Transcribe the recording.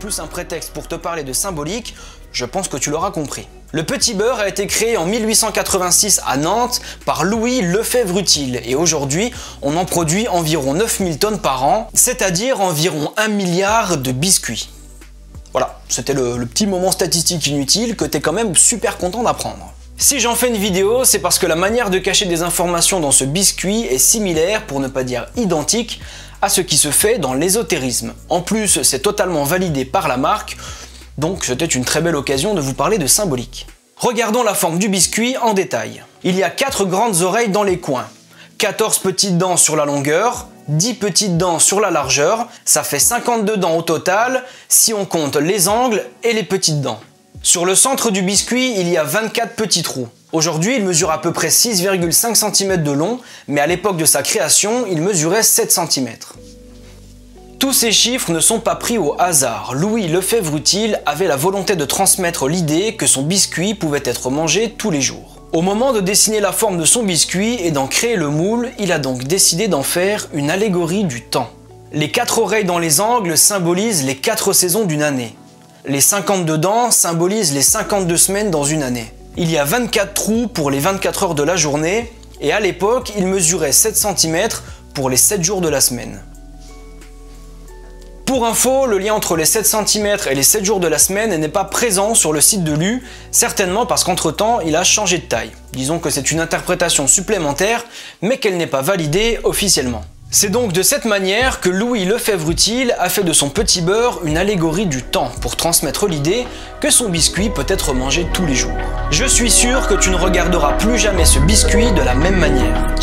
plus un prétexte pour te parler de symbolique, je pense que tu l'auras compris. Le petit beurre a été créé en 1886 à Nantes par Louis Lefebvre-Utile et aujourd'hui on en produit environ 9000 tonnes par an, c'est-à-dire environ 1 milliard de biscuits. Voilà, c'était le petit moment statistique inutile que tu es quand même super content d'apprendre. Si j'en fais une vidéo, c'est parce que la manière de cacher des informations dans ce biscuit est similaire, pour ne pas dire identique, à ce qui se fait dans l'ésotérisme. En plus, c'est totalement validé par la marque, donc c'était une très belle occasion de vous parler de symbolique. Regardons la forme du biscuit en détail. Il y a 4 grandes oreilles dans les coins, 14 petites dents sur la longueur, 10 petites dents sur la largeur, ça fait 52 dents au total si on compte les angles et les petites dents. Sur le centre du biscuit, il y a 24 petits trous. Aujourd'hui, il mesure à peu près 6,5 cm de long, mais à l'époque de sa création, il mesurait 7 cm. Tous ces chiffres ne sont pas pris au hasard. Louis Lefebvre-Utile avait la volonté de transmettre l'idée que son biscuit pouvait être mangé tous les jours. Au moment de dessiner la forme de son biscuit et d'en créer le moule, il a donc décidé d'en faire une allégorie du temps. Les 4 oreilles dans les angles symbolisent les 4 saisons d'une année. Les 52 dents symbolisent les 52 semaines dans une année. Il y a 24 trous pour les 24 heures de la journée et à l'époque, il mesurait 7 cm pour les 7 jours de la semaine. Pour info, le lien entre les 7 cm et les 7 jours de la semaine n'est pas présent sur le site de Lu, certainement parce qu'entre-temps, il a changé de taille. Disons que c'est une interprétation supplémentaire, mais qu'elle n'est pas validée officiellement. C'est donc de cette manière que Louis Lefebvre-Utile a fait de son petit beurre une allégorie du temps pour transmettre l'idée que son biscuit peut être mangé tous les jours. Je suis sûr que tu ne regarderas plus jamais ce biscuit de la même manière.